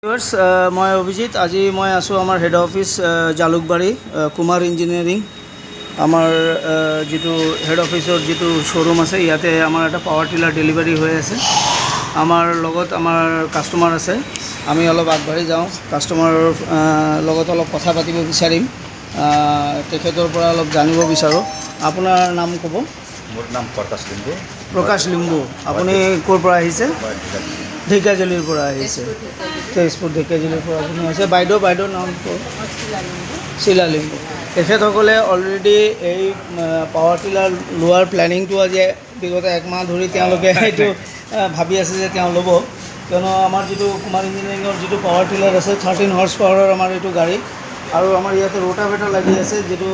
viewers মই অভিজিৎ আজি মই আছোঁ আমাৰ head office Jalukbari Kumar engineering আমাৰ যেটো হেড অফিচৰ যেটো শ্বৰুম আছে ইয়াতে আমাৰ এটা পাৱাৰ টিলাৰ ডেলিভাৰী হৈ আছে আমাৰ লগত আমাৰ কাস্টমাৰ আছে আমি অলপ আগবাঢ়ি যাওঁ কাস্টমাৰৰ লগত অলপ কথা পাতিব বিচাৰিম তেখেতৰ পৰা অলপ জানিব বিচাৰোঁ আপোনাৰ নাম ক'ব মোৰ নাম প্ৰকাশ লিম্বু আপুনি ক'ৰ পৰা আহিছে ঢেকিয়াজুলিৰ পৰা আহিছে তেজপুৰ ঢেকিয়াজুলিৰ পৰা আপুনি আহিছে বাইদেউৰ নাম শিলা লিম্বু তেখেতসকলে অলৰেডি এই পাৱাৰ টিলাৰ লোৱাৰ প্লেনিংটো আজি বিগত এক মাহ ধৰি তেওঁলোকে এইটো ভাবি আছে যে তেওঁ ল'ব কিয়নো আমাৰ যেটো কুমাৰ ইঞ্জিনিয়াৰিঙৰ যেটো পাৱাৰ টিলাৰ আছে 13 হৰ্চ পাৱাৰৰ আমাৰ এইটো গাড়ী আৰু আমাৰ ইয়াতে ৰোটাভেটাৰ লাগি আছে যেটো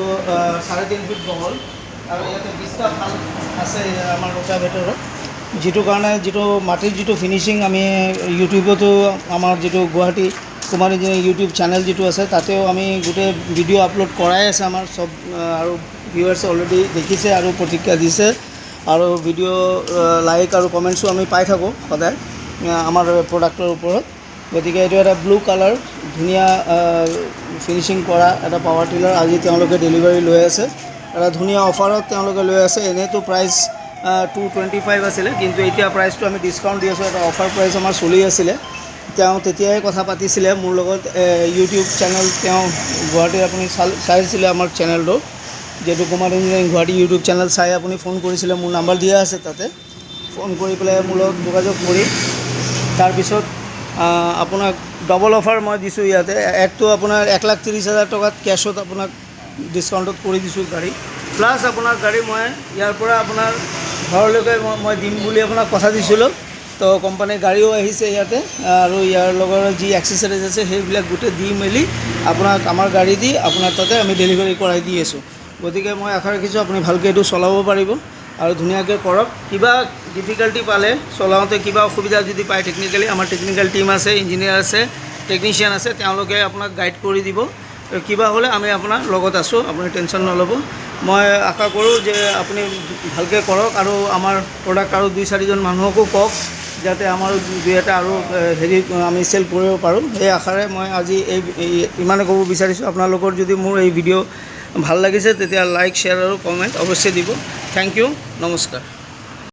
3.5 ফিট বহল আৰু ইয়াতে 20টা ভাল আছে আমাৰ ৰোটাভেটাৰত যেটো কাৰণে যেটো মাটিৰ যেটো ফিনিচিং আমি ইউটিউবতো আমাৰ যেটো Guwahati Kumar engineering YouTube channel যেটো আছে তাতেও আমি গোটেই ভিডিঅ' আপলোড কৰাই আছে আমাৰ সব আৰু ভিউৱাৰ্ছে অলৰেডি দেখিছে আৰু প্ৰতিক্ৰিয়া দিছে আৰু ভিডিঅ' লাইক আৰু কমেণ্টছো আমি পাই থাকোঁ সদায় আমাৰ প্ৰডাক্টৰ ওপৰত গতিকে এইটো এটা ব্লু কালাৰ ধুনীয়া ফিনিচিং কৰা এটা পাৱাৰ টিলাৰ আজি তেওঁলোকে ডেলিভাৰী লৈ আছে এটা ধুনীয়া অফাৰত তেওঁলোকে লৈ আছে এনেতো প্ৰাইচ 225 আছিলে কিন্তু এতিয়া প্ৰাইচটো আমি ডিছকাউণ্ট দি আছোঁ এটা অফাৰ প্ৰাইচ আমাৰ চলি আছিলে তেওঁ তেতিয়াই কথা পাতিছিলে মোৰ লগত ইউটিউব চেনেল তেওঁ গুৱাহাটীত আপুনি চাইছিলে আমাৰ চেনেলটো যেটো Kumar engineering Guwahati YouTube channel চাই আপুনি ফোন কৰিছিলে মোৰ নাম্বাৰ দিয়া আছে তাতে ফোন কৰি পেলাই মোৰ লগত যোগাযোগ কৰি তাৰপিছত আপোনাক ডবল অফাৰ মই দিছোঁ ইয়াতে একটো আপোনাৰ 1,30,000 টকাত কেছত আপোনাক ডিছকাউণ্টত কৰি দিছোঁ গাড়ী প্লাছ আপোনাৰ গাড়ী মই ইয়াৰ পৰা আপোনাৰ ঘৰলৈকে মই দিম বুলি আপোনাক কথা দিছিলোঁ তো কোম্পানীৰ গাড়ীও আহিছে ইয়াতে আৰু ইয়াৰ লগৰ যি এক্সেসৰিজ আছে সেইবিলাক গোটেই দি মেলি আপোনাক আমাৰ গাড়ী দি আপোনাৰ তাতে আমি ডেলিভাৰী কৰাই দি আছোঁ গতিকে মই আশা ৰাখিছোঁ আপুনি ভালকৈ এইটো চলাব পাৰিব আৰু ধুনীয়াকৈ কৰক কিবা ডিফিকাল্টি পালে চলাওঁতে কিবা অসুবিধা যদি পায় টেকনিক্যালি আমাৰ টেকনিক্যাল টিম আছে ইঞ্জিনিয়াৰ আছে টেকনিচিয়ান আছে তেওঁলোকে আপোনাক গাইড কৰি দিব কিবা হ'লে আমি আপোনাৰ লগত আছোঁ আপুনি টেনশ্যন নল'ব মই আশা কৰোঁ যে আপুনি ভালকৈ কৰক আৰু আমাৰ প্ৰডাক্ট আৰু 2-4জন মানুহকো কওক যাতে আমাৰ দুই এটা আৰু হেৰি আমি চেল কৰিব পাৰোঁ এই আশাৰে মই আজি এই ইমানে ক'ব বিচাৰিছোঁ আপোনালোকৰ যদি মোৰ এই ভিডিঅ' ভাল লাগিছে তেতিয়া লাইক শ্বেয়াৰ আৰু কমেণ্ট অৱশ্যে দিব থেংক ইউ নমস্কাৰ